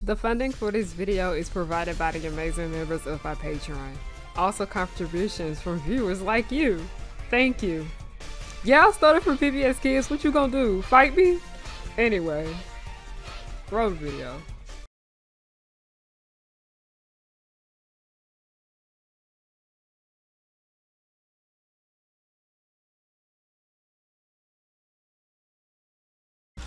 The funding for this video is provided by the amazing members of my Patreon. Also contributions from viewers like you. Thank you. Yeah, I started from PBS Kids. What you gonna do? Fight me? Anyway, roll the video.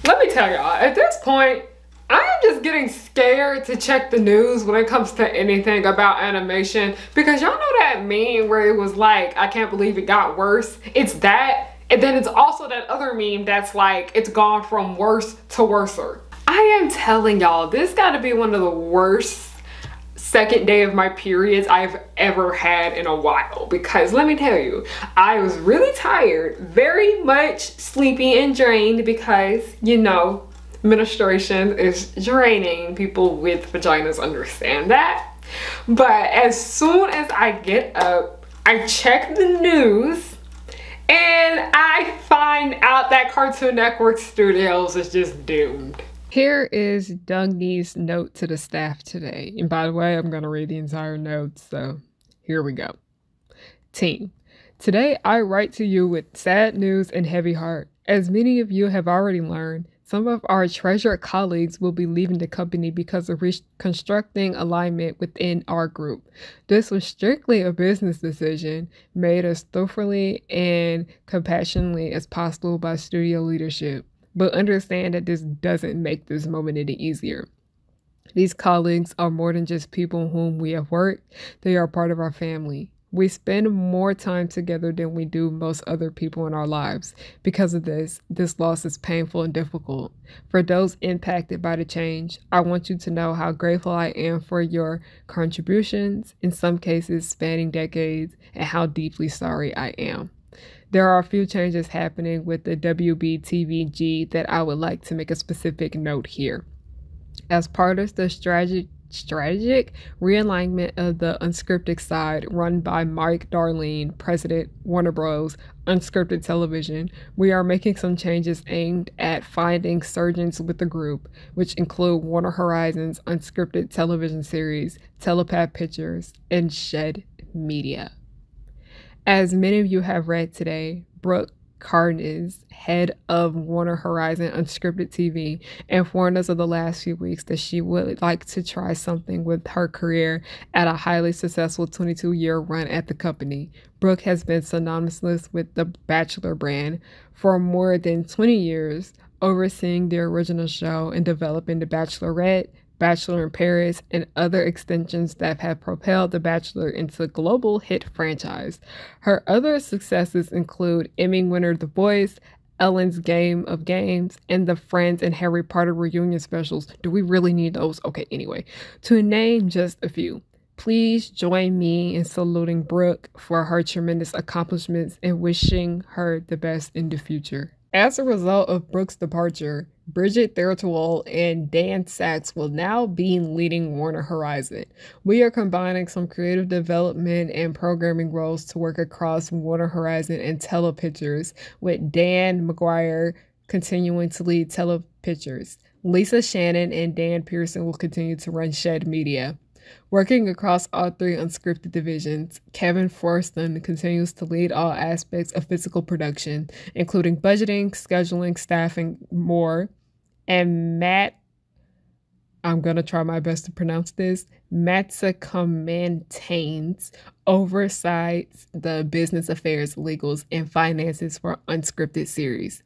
Let me tell y'all, at this point, I am just getting scared to check the news when it comes to anything about animation, because y'all know that meme where it was like, I can't believe it got worse. It's that, and then it's also that other meme that's like, it's gone from worse to worser. I am telling y'all, this gotta be one of the worst second day of my periods I've ever had in a while, because let me tell you, I was really tired, very much sleepy and drained, because you know, menstruation is draining. People with vaginas understand that. But as soon as I get up, I check the news and I find out that Cartoon Network Studios is just doomed. Here is Dougie's note to the staff today. And by the way, I'm going to read the entire note, so here we go. Team, today I write to you with sad news and heavy heart. As many of you have already learned, some of our treasured colleagues will be leaving the company because of reconstructing alignment within our group. This was strictly a business decision made as thoughtfully and compassionately as possible by studio leadership. But understand that this doesn't make this moment any easier. These colleagues are more than just people whom we have worked. They are part of our family. We spend more time together than we do most other people in our lives. Because of this loss is painful and difficult. For those impacted by the change, I want you to know how grateful I am for your contributions, in some cases spanning decades, and how deeply sorry I am. There are a few changes happening with the WBTVG that I would like to make a specific note here. As part of the strategic realignment of the unscripted side run by Mike Darlene, President, Warner Bros. Unscripted Television, we are making some changes aimed at finding surgeons with the group, which include Warner Horizon's unscripted television series, Telepath Pictures, and Shed Media. As many of you have read today, Brooke Carnes, head of Warner Horizon Unscripted TV, informed us of the last few weeks that she would like to try something with her career at a highly successful 22-year run at the company. Brooke has been synonymous with the Bachelor brand for more than 20 years, overseeing the original show and developing The Bachelorette, Bachelor in Paris, and other extensions that have propelled The Bachelor into a global hit franchise. Her other successes include Emmy winner The Voice, Ellen's Game of Games, and the Friends and Harry Potter reunion specials. Do we really need those? Okay, anyway, to name just a few. Please join me in saluting Brooke for her tremendous accomplishments and wishing her the best in the future. As a result of Brooke's departure, Bridget Theriault and Dan Sachs will now be leading Warner Horizon. We are combining some creative development and programming roles to work across Warner Horizon and Telepictures, with Dan McGuire continuing to lead Telepictures. Lisa Shannon and Dan Pearson will continue to run Shed Media. Working across all three unscripted divisions, Kevin Forston continues to lead all aspects of physical production, including budgeting, scheduling, staffing, more. And Matt, I'm going to try my best to pronounce this, Matsakomantanes oversights the business affairs, legals, and finances for unscripted series.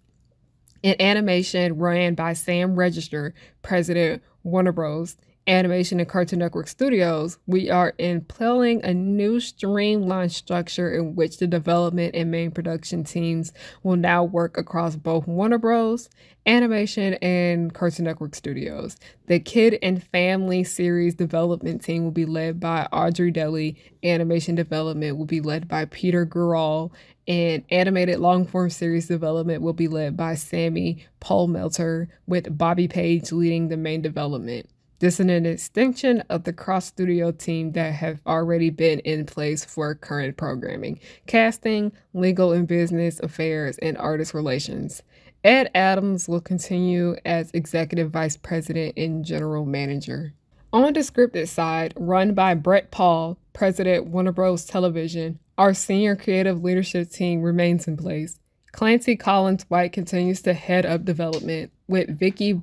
In animation, ran by Sam Register, President, Warner Bros. Animation and Cartoon Network Studios, we are employing a new streamlined structure in which the development and main production teams will now work across both Warner Bros. Animation and Cartoon Network Studios. The Kid and Family series development team will be led by Audrey Deli. Animation development will be led by Peter Gural, and animated long-form series development will be led by Sammy Polmelter, with Bobby Page leading the main development. This is an extension of the cross-studio team that have already been in place for current programming, casting, legal and business affairs, and artist relations. Ed Adams will continue as Executive Vice President and General Manager. On the scripted side, run by Brett Paul, president Warner Bros. Television, our senior creative leadership team remains in place. Clancy Collins White continues to head up development, with Vicky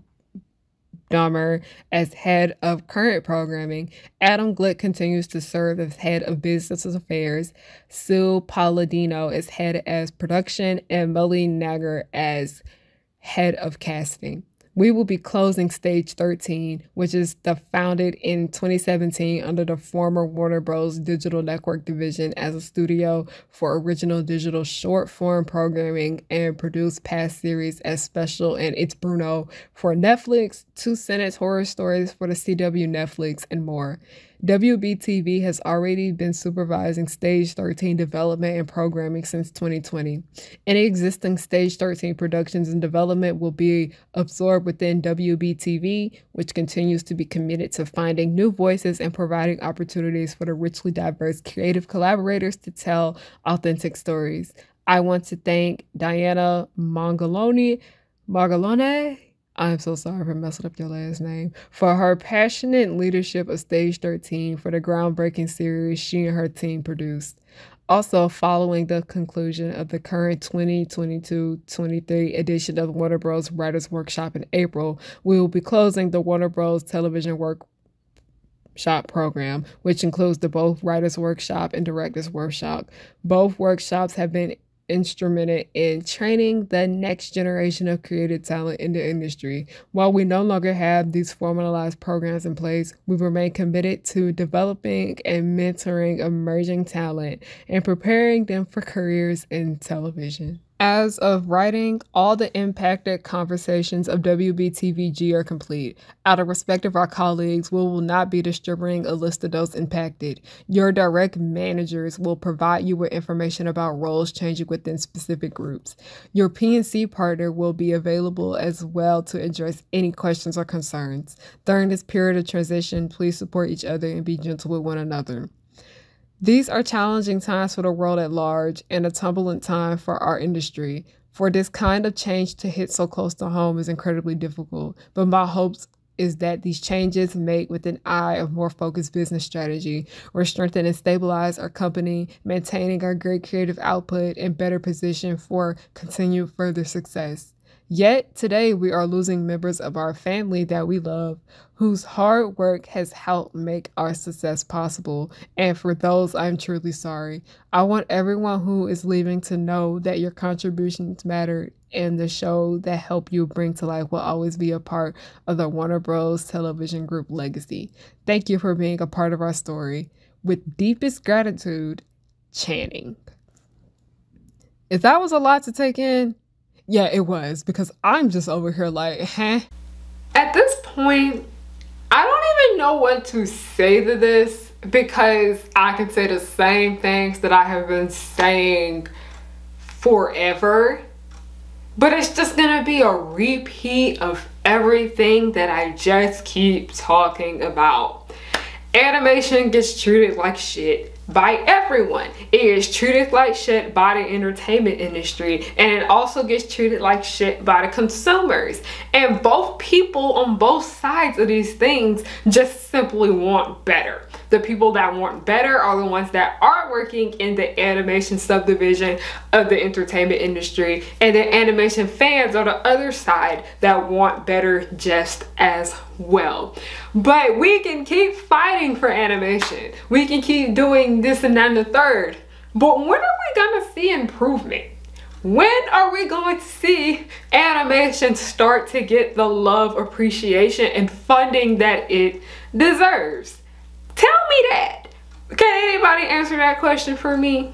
Dahmer as head of current programming. Adam Glick continues to serve as head of business affairs. Sue Palladino is head as production, and Molly Nagger as head of casting. We will be closing Stage 13, which is founded in 2017 under the former Warner Bros. Digital Network division as a studio for original digital short-form programming and produced past series as Special and It's Bruno for Netflix, Two Sentence Horror Stories for the CW Netflix, and more. WBTV has already been supervising Stage 13 development and programming since 2020. Any existing Stage 13 productions and development will be absorbed within WBTV, which continues to be committed to finding new voices and providing opportunities for the richly diverse creative collaborators to tell authentic stories. I want to thank Diana Margolone, I'm so sorry for messing up your last name, for her passionate leadership of Stage 13 for the groundbreaking series she and her team produced. Also, following the conclusion of the current 2022-23 edition of the Warner Bros. Writers Workshop in April, we will be closing the Warner Bros. Television Workshop program, which includes the both Writers Workshop and Directors Workshop. Both workshops have been instrumented in training the next generation of creative talent in the industry. While we no longer have these formalized programs in place, we remain committed to developing and mentoring emerging talent and preparing them for careers in television. As of writing, all the impacted conversations of WBTVG are complete. Out of respect of our colleagues, we will not be distributing a list of those impacted. Your direct managers will provide you with information about roles changing within specific groups. Your PNC partner will be available as well to address any questions or concerns. During this period of transition, please support each other and be gentle with one another. These are challenging times for the world at large and a turbulent time for our industry. For this kind of change to hit so close to home is incredibly difficult, but my hopes is that these changes made with an eye of more focused business strategy will strengthen and stabilize our company, maintaining our great creative output and better position for continued further success. Yet today we are losing members of our family that we love, whose hard work has helped make our success possible. And for those, I'm truly sorry. I want everyone who is leaving to know that your contributions matter, and the show that help you bring to life will always be a part of the Warner Bros. Television Group legacy. Thank you for being a part of our story. With deepest gratitude, Channing. If that was a lot to take in, yeah, it was, because I'm just over here like, huh? At this point, I don't even know what to say to this, because I can say the same things that I have been saying forever, but it's just gonna be a repeat of everything that I just keep talking about. Animation gets treated like shit by everyone. It is treated like shit by the entertainment industry, and it also gets treated like shit by the consumers. And both people on both sides of these things just simply want better. The people that want better are the ones that are working in the animation subdivision of the entertainment industry, and the animation fans are the other side that want better just as well. But we can keep fighting for animation. We can keep doing this and that and the third. But when are we gonna see improvement? When are we going to see animation start to get the love, appreciation, and funding that it deserves? Tell me that. Can anybody answer that question for me?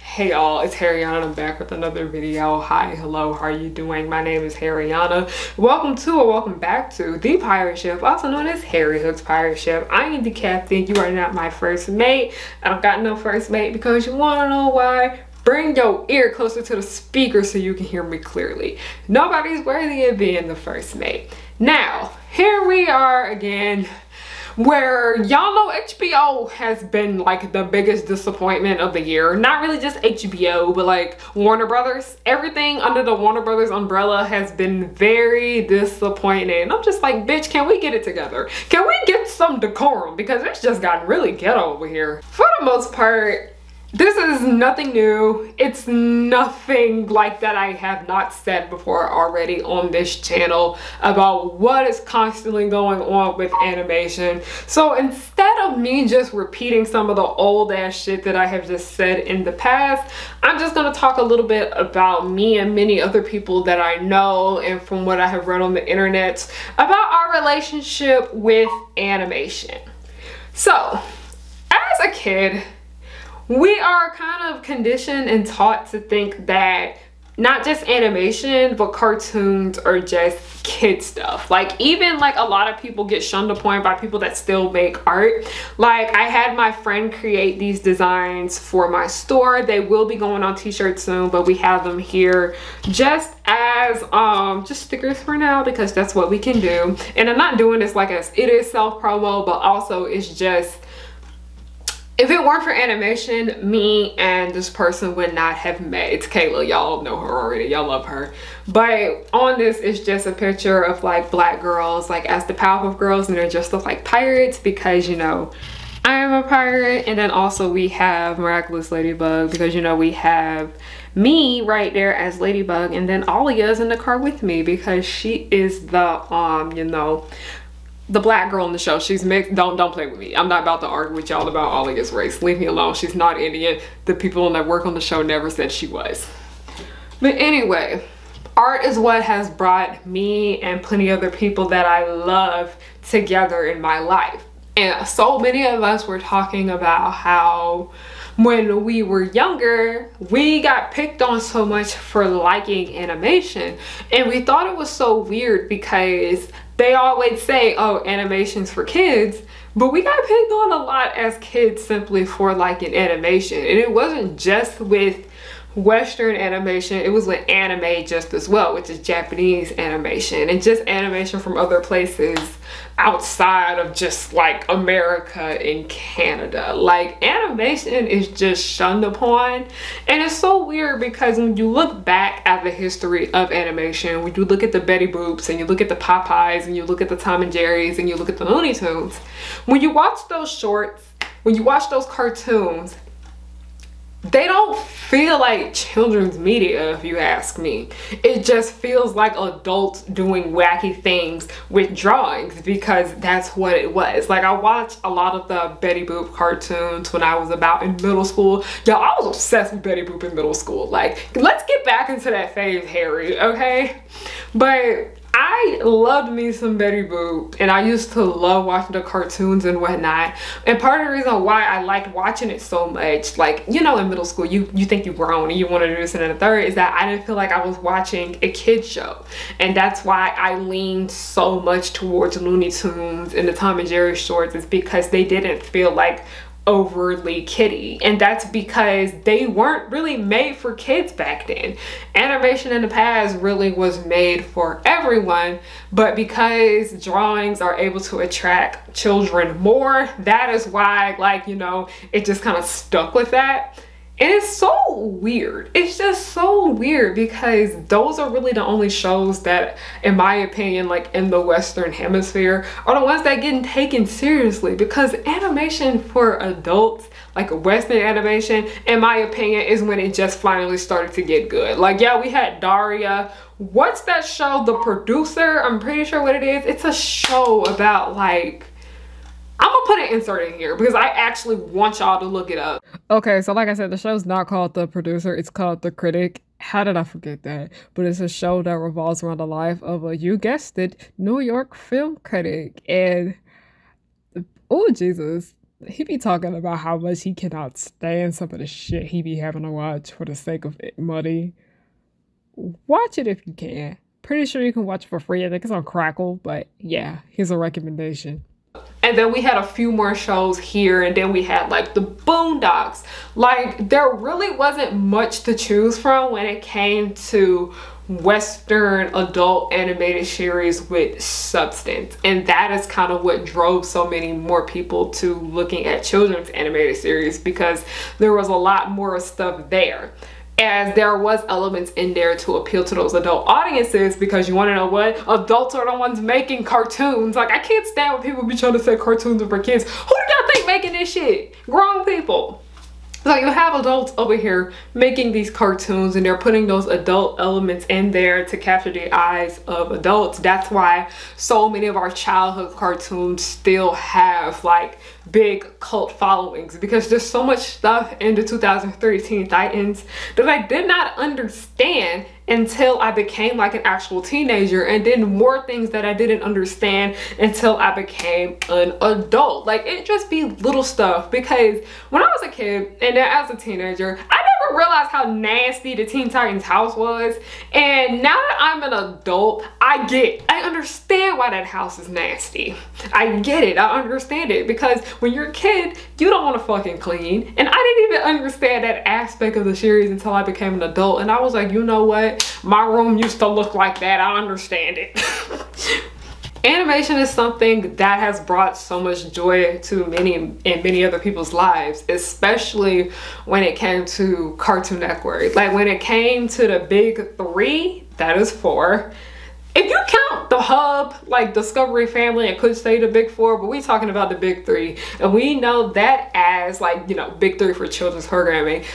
Hey y'all, it's Harriana. I'm back with another video. Hi, hello, how are you doing? My name is Harriana. Welcome to or welcome back to The Pirate Ship, also known as Harry Hook's Pirate Ship. I am the captain. You are not my first mate. I don't got no first mate, because you wanna know why? Bring your ear closer to the speaker so you can hear me clearly. Nobody's worthy of being the first mate. Now, we are again where y'all know HBO has been like the biggest disappointment of the year. Not really just HBO, but like Warner Brothers. Everything under the Warner Brothers umbrella has been very disappointing. I'm just like, bitch, can we get it together? Can we get some decorum? Because it's just gotten really ghetto over here. For the most part, this is nothing new. It's nothing like that I have not said before already on this channel about what is constantly going on with animation. So instead of me just repeating some of the old ass shit that I have just said in the past, I'm just gonna talk a little bit about me and many other people that I know and from what I have read on the internet about our relationship with animation. So, as a kid, we are kind of conditioned and taught to think that not just animation, but cartoons are just kid stuff. Like, even like a lot of people get shunned upon by people that still make art. Like, I had my friend create these designs for my store. They will be going on t-shirts soon, but we have them here just as just stickers for now, because that's what we can do. And I'm not doing this like as it is self-promo, but also it's just, if it weren't for animation, me and this person would not have met. It's Kayla. Y'all know her already. Y'all love her. But on this, it's just a picture of like black girls, like as the Powerpuff Girls, and they're just look like pirates because, you know, I am a pirate. And then also we have Miraculous Ladybug because, you know, we have me right there as Ladybug, and then Alia's in the car with me because she is the, you know, the black girl in the show. She's mixed. Don't play with me. I'm not about to argue with y'all about Alia's race. Leave me alone. She's not Indian. The people that work on the show never said she was. But anyway, art is what has brought me and plenty other people that I love together in my life. And so many of us were talking about how when we were younger, we got picked on so much for liking animation. And we thought it was so weird because they always say, oh, animation's for kids, but we got picked on a lot as kids simply for liking animation. And it wasn't just with Western animation, it was with anime just as well, which is Japanese animation and just animation from other places outside of just like America and Canada. Like, animation is just shunned upon, and it's so weird because when you look back at the history of animation, when you look at the Betty Boops and you look at the Popeyes and you look at the Tom and Jerry's and you look at the Looney Tunes, when you watch those shorts, when you watch those cartoons, they don't feel like children's media, if you ask me. It just feels like adults doing wacky things with drawings because that's what it was. Like, I watched a lot of the Betty Boop cartoons when I was about in middle school. Y'all, I was obsessed with Betty Boop in middle school. Like, let's get back into that phase, Harry, okay? But I loved me some Betty Boop, and I used to love watching the cartoons and whatnot. And part of the reason why I liked watching it so much, like, you know, in middle school, you think you've grown and you want to do this and a third, is that I didn't feel like I was watching a kid's show. And that's why I leaned so much towards Looney Tunes and the Tom and Jerry shorts, is because they didn't feel like overly kiddie, and that's because they weren't really made for kids back then. Animation in the past really was made for everyone, but because drawings are able to attract children more, that is why, like, you know, it just kind of stuck with that. And it's so weird. It's just so weird because those are really the only shows that, in my opinion, like in the Western hemisphere, are the ones that getting taken seriously, because animation for adults, like Western animation, in my opinion, is when it just finally started to get good. Like, yeah, we had Daria. What's that show? The Producer? I'm pretty sure what it is. It's a show about, like, I'm gonna put an insert in here because I actually want y'all to look it up. Okay, so like I said, the show's not called The Producer, it's called The Critic. How did I forget that? But it's a show that revolves around the life of a, you guessed it, New York film critic. And, oh Jesus, he be talking about how much he cannot stand some of the shit he be having to watch for the sake of money. Watch it if you can. Pretty sure you can watch it for free. I think it's on Crackle, but yeah, here's a recommendation. And And then we had a few more shows here, and then we had like the Boondocks. Like, there really wasn't much to choose from when it came to Western adult animated series with substance, and that is kind of what drove so many more people to looking at children's animated series, because there was a lot more stuff there, as there was elements in there to appeal to those adult audiences. Because you want to know what? Adults are the ones making cartoons. Like, I can't stand when people be trying to say cartoons are for kids. Who do y'all think making this shit? Grown people. So you have adults over here making these cartoons, and they're putting those adult elements in there to capture the eyes of adults. That's why so many of our childhood cartoons still have like big cult followings, because there's so much stuff in the 2013 Titans that I did not understand until I became like an actual teenager, and then more things that I didn't understand until I became an adult. Like, it just be little stuff, because when I was a kid and then as a teenager, I never realized how nasty the Teen Titans house was. And now that I'm an adult, I understand why that house is nasty. I get it, I understand it, because when you're a kid, you don't want to fucking clean. And I didn't even understand that aspect of the series until I became an adult, and I was like, you know what? My room used to look like that. I understand it. Animation is something that has brought so much joy to many other people's lives, especially when it came to Cartoon Network. Like, when it came to the big three, that is four. If you count the hub, like Discovery Family, I could say the big four, but we talking about the big three. And we know that as, like, you know, big three for children's programming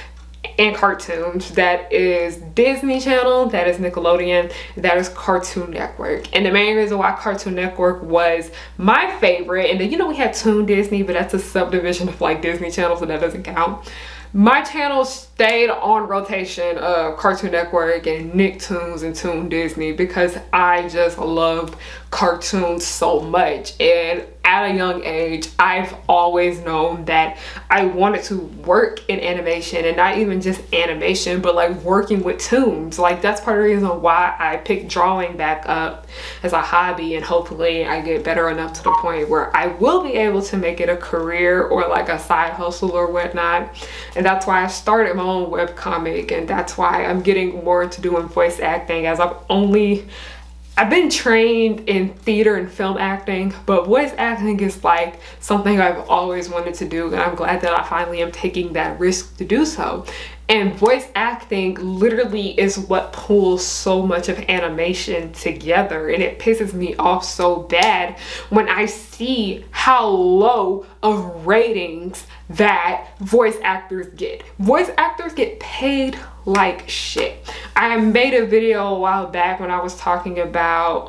and cartoons. That is Disney Channel, that is Nickelodeon, that is Cartoon Network. And the main reason why Cartoon Network was my favorite, and then, you know, we had Toon Disney, but that's a subdivision of like Disney Channel, so that doesn't count. My channel stayed on rotation of Cartoon Network and Nicktoons and Toon Disney, because I just love cartoons so much. And at a young age, I've always known that I wanted to work in animation, and not even just animation, but like working with toons. Like, that's part of the reason why I picked drawing back up as a hobby, and hopefully I get better enough to the point where I will be able to make it a career or like a side hustle or whatnot. And that's why I started my own webcomic, and that's why I'm getting more into doing voice acting, as I've been trained in theater and film acting, but voice acting is like something I've always wanted to do, and I'm glad that I finally am taking that risk to do so. And voice acting literally is what pulls so much of animation together, and it pisses me off so bad when I see how low of ratings that voice actors get. Voice actors get paid like shit. I made a video a while back when I was talking about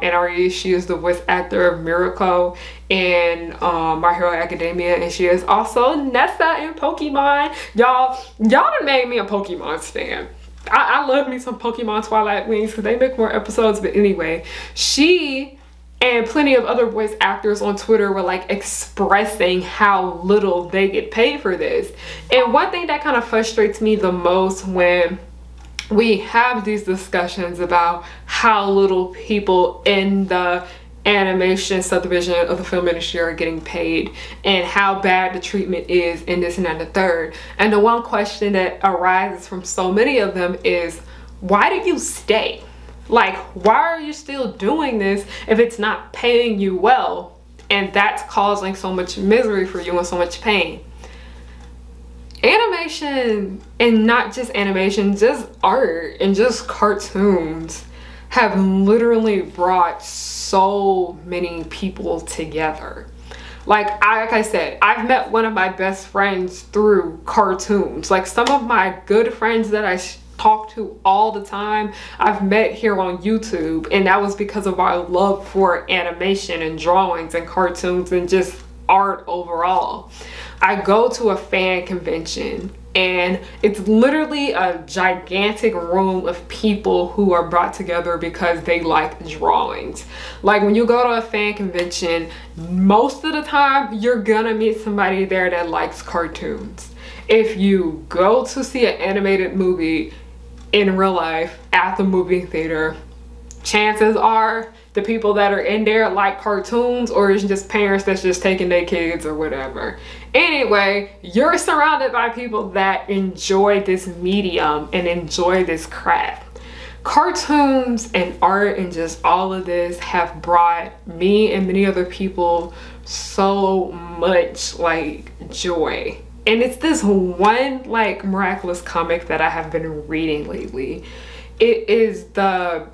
NRE. She is the voice actor of Miracle in My Hero Academia, and she is also Nessa in Pokemon. Y'all done made me a Pokemon stan. I love me some Pokemon Twilight Wings, because they make more episodes. But anyway, she and plenty of other voice actors on Twitter were like expressing how little they get paid for this. And one thing that kind of frustrates me the most when we have these discussions about how little people in the animation subdivision of the film industry are getting paid, and how bad the treatment is in this and that and the third. And the one question that arises from so many of them is, why did you stay? Like, why are you still doing this if it's not paying you well, and that's causing so much misery for you and so much pain? Animation, and not just animation, just art and just cartoons, have literally brought so many people together. Like I said, I've met one of my best friends through cartoons. Like, some of my good friends that I talk to all the time, I've met here on YouTube, and that was because of our love for animation and drawings and cartoons and just art overall. I go to a fan convention, and it's literally a gigantic room of people who are brought together because they like drawings. Like, when you go to a fan convention, most of the time you're gonna meet somebody there that likes cartoons. If you go to see an animated movie in real life at the movie theater, chances are the people that are in there like cartoons, or it's just parents that's just taking their kids or whatever. Anyway, you're surrounded by people that enjoy this medium and enjoy this craft. Cartoons and art and just all of this have brought me and many other people so much like joy. And it's this one like miraculous comic that I have been reading lately. It is the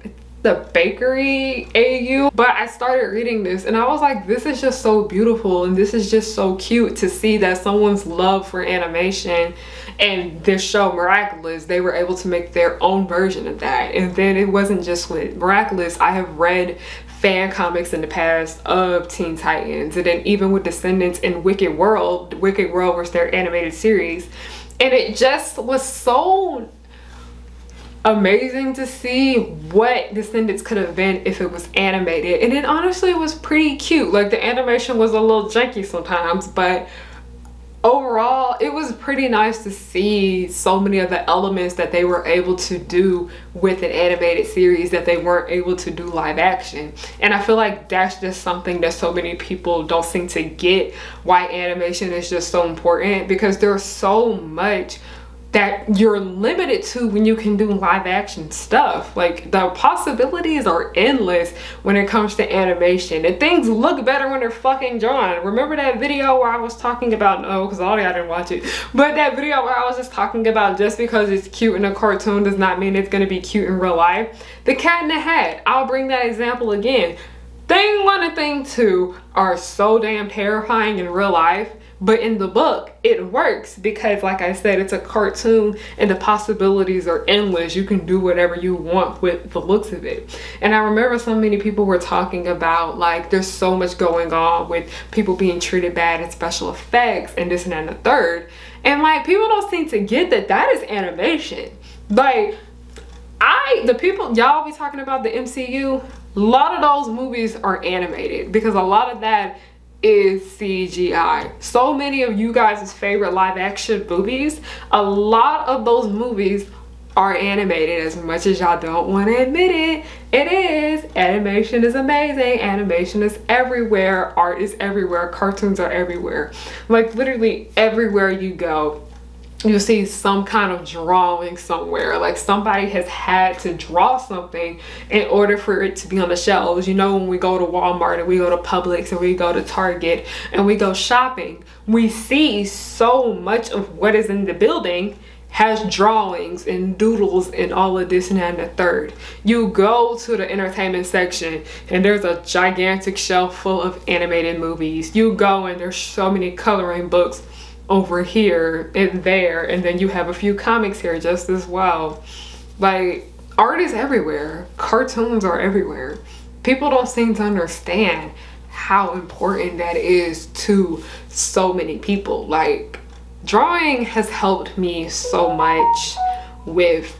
Bakery AU, but I started reading this and I was like, this is just so beautiful and this is just so cute to see that someone's love for animation and this show Miraculous, they were able to make their own version of that. And then it wasn't just with Miraculous, I have read fan comics in the past of Teen Titans, and then even with Descendants and Wicked World was their animated series, and it just was so amazing to see what Descendants could have been if it was animated. And it honestly was pretty cute. Like the animation was a little janky sometimes, but overall it was pretty nice to see so many of the elements that they were able to do with an animated series that they weren't able to do live action. And I feel like that's just something that so many people don't seem to get, why animation is just so important, because there's so much that you're limited to when you can do live action stuff. Like the possibilities are endless when it comes to animation, and things look better when they're fucking drawn. Remember that video where I was talking about, no, because all y'all didn't watch it, but that video where I was just talking about just because it's cute in a cartoon does not mean it's gonna be cute in real life? The Cat in the Hat, I'll bring that example again. Thing 1 and Thing 2 are so damn terrifying in real life, but in the book, it works because, like I said, it's a cartoon and the possibilities are endless. You can do whatever you want with the looks of it. And I remember so many people were talking about, like, there's so much going on with people being treated bad in special effects and this and that and the third. And, like, people don't seem to get that that is animation. Like, the people, y'all be talking about the MCU, a lot of those movies are animated because a lot of that is CGI. So many of you guys' favorite live action movies, a lot of those movies are animated. As much as y'all don't want to admit it, it is. Animation is amazing. Animation is everywhere. Art is everywhere. Cartoons are everywhere. Like literally everywhere you go, you see some kind of drawing somewhere. Like somebody has had to draw something in order for it to be on the shelves. You know, when we go to Walmart and we go to Publix and we go to Target and we go shopping, we see so much of what is in the building has drawings and doodles and all of this and that and the third. You go to the entertainment section and there's a gigantic shelf full of animated movies. You go and there's so many coloring books over here and there, and then you have a few comics here just as well. Like, art is everywhere. Cartoons are everywhere. People don't seem to understand how important that is to so many people. Like, drawing has helped me so much with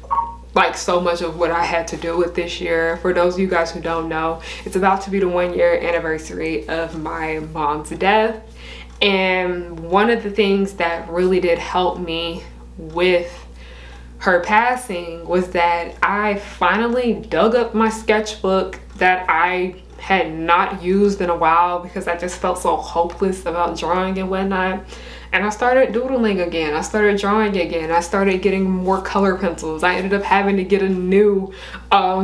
like so much of what I had to deal with this year. For those of you guys who don't know, it's about to be the 1-year anniversary of my mom's death. And one of the things that really did help me with her passing was that I finally dug up my sketchbook that I had not used in a while because I just felt so hopeless about drawing and whatnot. And I started doodling again. I started drawing again. I started getting more color pencils. I ended up having to get a new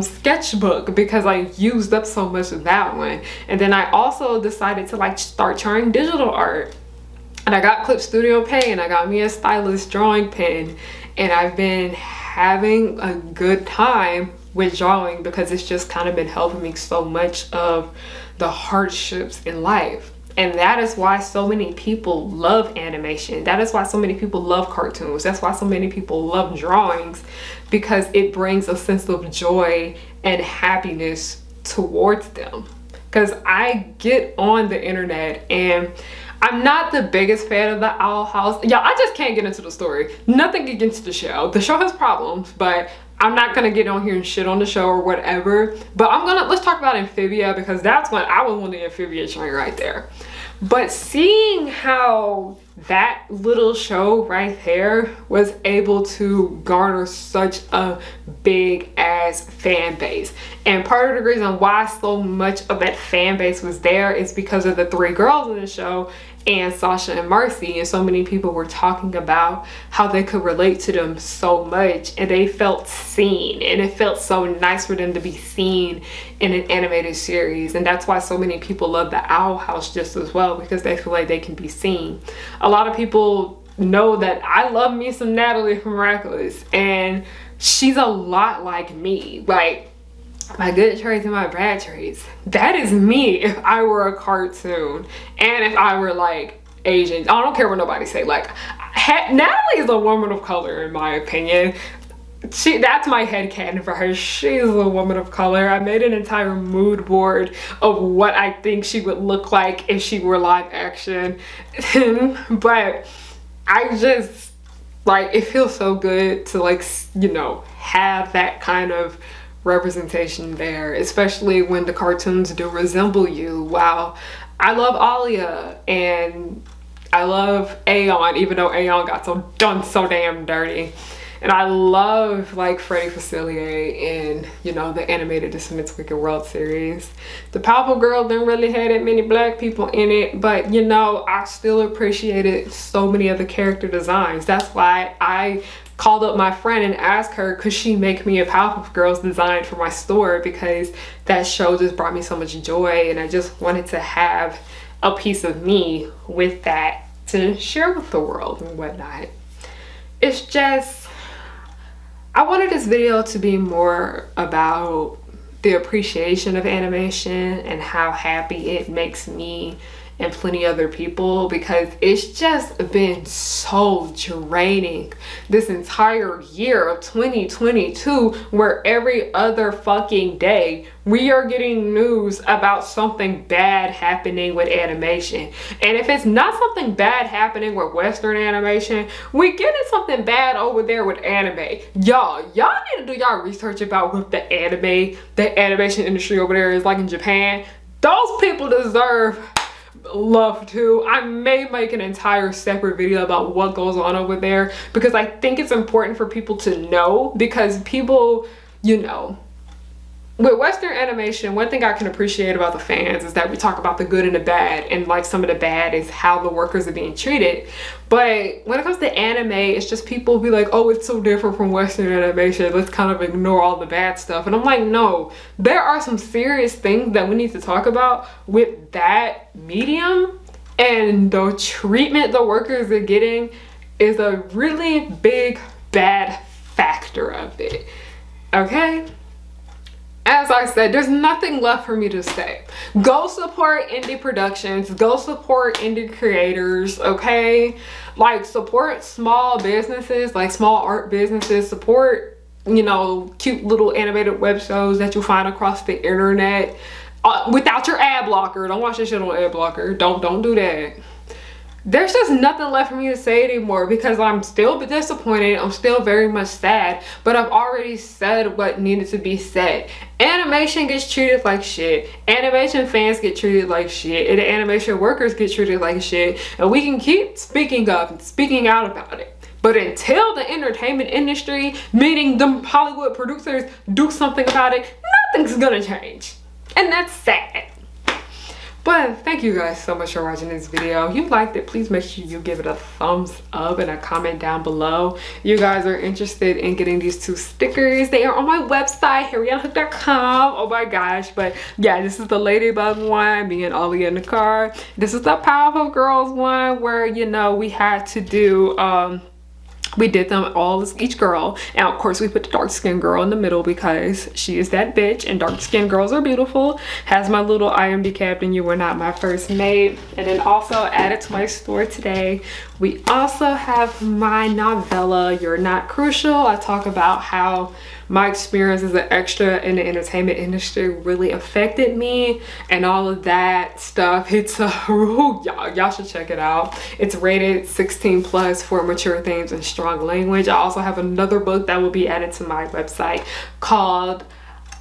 sketchbook because I used up so much of that one. And then I also decided to like start trying digital art. And I got Clip Studio Paint. I got me a stylus drawing pen. And I've been having a good time with drawing because it's just kind of been helping me so much of the hardships in life. And that is why so many people love animation. That is why so many people love cartoons. That's why so many people love drawings, because it brings a sense of joy and happiness towards them. Because I get on the internet and I'm not the biggest fan of the Owl House. Y'all, I just can't get into the story. Nothing against the show. The show has problems, but I'm not gonna get on here and shit on the show or whatever, but let's talk about Amphibia, because that's when I was on the Amphibia train right there. But seeing how that little show right there was able to garner such a big ass fan base, and part of the reason why so much of that fan base was there is because of the 3 girls in the show, and Sasha and Marcy, and so many people were talking about how they could relate to them so much, and they felt seen, and it felt so nice for them to be seen in an animated series. And that's why so many people love the Owl House just as well, because they feel like they can be seen. A lot of people know that I love me some Natalie from Miraculous, and she's a lot like me. Like, my good traits and my bad traits, that is me if I were a cartoon, and if I were like Asian. I don't care what nobody say. Like, Natalie is a woman of color in my opinion. That's my headcanon for her. She's a woman of color. I made an entire mood board of what I think she would look like if she were live action. But I just, like, it feels so good to, like, you know, have that kind of representation there, especially when the cartoons do resemble you. Wow. I love Alia, and I love Aeon, even though Aeon got done so damn dirty. And I love, like, Freddie Facilier in, you know, the animated Descendants Wicked World series. The Powerpuff Girls didn't really have that many black people in it, but, you know, I still appreciated so many of the character designs. That's why I called up my friend and asked her, could she make me a Powerpuff Girls design for my store, because that show just brought me so much joy, and I just wanted to have a piece of me with that to share with the world and whatnot. It's just, I wanted this video to be more about the appreciation of animation and how happy it makes me and plenty other people, because it's just been so draining this entire year of 2022, where every other fucking day we are getting news about something bad happening with animation. And if it's not something bad happening with Western animation, we getting something bad over there with anime. Y'all need to do y'all research about what the animation industry over there is like in Japan. Those people deserve love too. I may make an entire separate video about what goes on over there, because I think it's important for people to know, because people, you know, with Western animation, one thing I can appreciate about the fans is that we talk about the good and the bad, and like some of the bad is how the workers are being treated. But when it comes to anime, it's just people be like, oh, it's so different from Western animation, let's kind of ignore all the bad stuff. And I'm like, no, there are some serious things that we need to talk about with that medium, and the treatment the workers are getting is a really big bad factor of it. Okay? As I said, there's nothing left for me to say. Go support indie productions, go support indie creators, okay? Like, support small businesses, like small art businesses, support, you know, cute little animated web shows that you find across the internet without your ad blocker. Don't watch this shit on ad blocker. Don't do that. There's just nothing left for me to say anymore, because I'm still disappointed. I'm still very much sad, but I've already said what needed to be said. Animation gets treated like shit. Animation fans get treated like shit. And the animation workers get treated like shit. And we can keep speaking up and speaking out about it. But until the entertainment industry, meaning them Hollywood producers, do something about it, nothing's gonna change. And that's sad. But thank you guys so much for watching this video. If you liked it, please make sure you give it a thumbs up and a comment down below. You guys are interested in getting these 2 stickers. They are on my website, harriettahook.com. Oh my gosh. But yeah, this is the Ladybug one, me and Ollie in the car. This is the Powerpuff Girls one, where, you know, we had to do we did them all as each girl, and of course we put the dark skinned girl in the middle because she is that bitch, and dark skinned girls are beautiful. Has my little I am the captain, you were not my first mate. And then also added to my store today We also have my novella, You're Not Crucial. I talk about how my experience as an extra in the entertainment industry really affected me and all of that stuff. It's y'all should check it out. It's rated 16+ for mature themes and strong language. I also have another book that will be added to my website called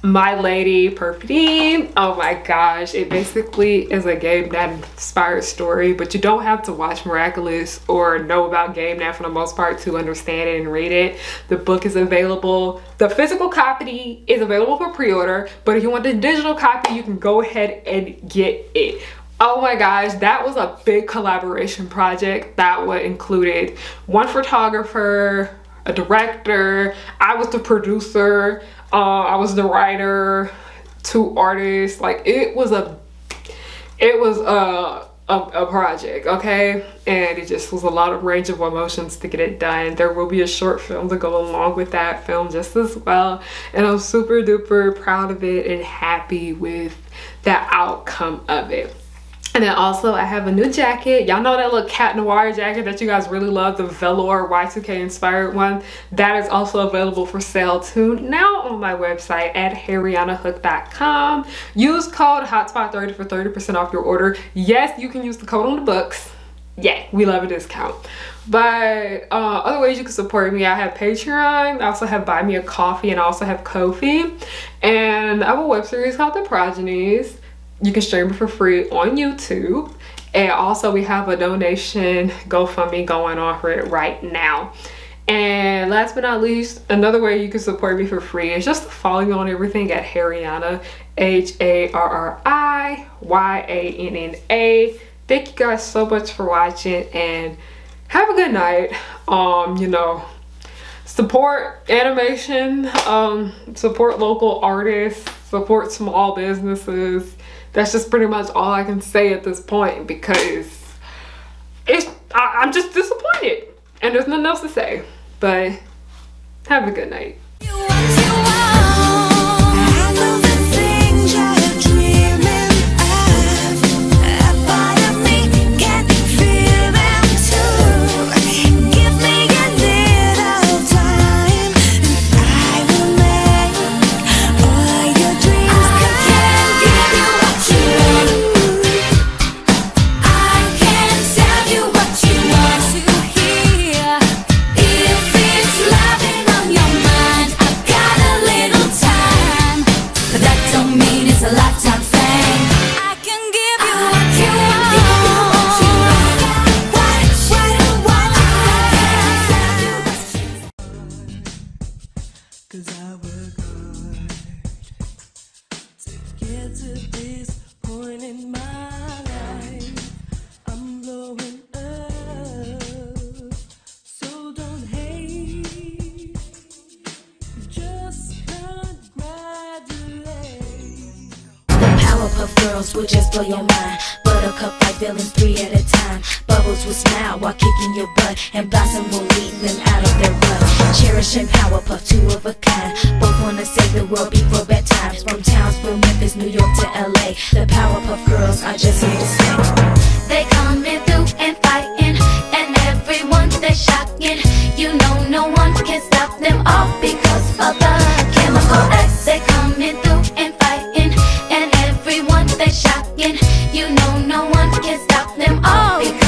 My Lady Perfidy. Oh my gosh, it basically is a GameNat inspired story, but you don't have to watch Miraculous or know about GameNat for the most part to understand it and read it. The book is available. The physical copy is available for pre-order, but if you want the digital copy, you can go ahead and get it. Oh my gosh, that was a big collaboration project that included one photographer, a director, I was the producer, I was the writer, 2 artists. Like it was a project, okay? And it just was a lot of range of emotions to get it done. There will be a short film to go along with that film just as well, and I'm super duper proud of it and happy with the outcome of it. And then also I have a new jacket. Y'all know that little Cat Noir jacket that you guys really love, the velour Y2K inspired one? That is also available for sale too now on my website at harrianahook.com. Use code HOTSPOT30 for 30% off your order. Yes, you can use the code on the books. Yeah, we love a discount. But other ways you can support me, I have Patreon, I also have Buy Me a Coffee, and I also have Ko-fi. And I have a web series called The Progenies. You can stream it for free on YouTube. And also we have a donation GoFundMe going on for it right now. And last but not least, another way you can support me for free is just to follow me on everything at Harriana, HARRIYANNA. Thank you guys so much for watching and have a good night. You know, support animation, support local artists, support small businesses. That's just pretty much all I can say at this point, because I'm just disappointed and there's nothing else to say. But have a good night. Girls will just blow your mind. Buttercup like villains 3 at a time. Bubbles will smile while kicking your butt, and Blossom will lead them out of their rut. Cherish and Powerpuff, 2 of a kind. Both wanna save the world before bedtimes. From Townsville, Memphis, New York to LA, the Powerpuff Girls are just here to stay. They coming through and fighting, and everyone they shocking. You know no one can stop them all because of the chemical X. They coming through and fighting, and everyone they shocking. You know no one can stop them all because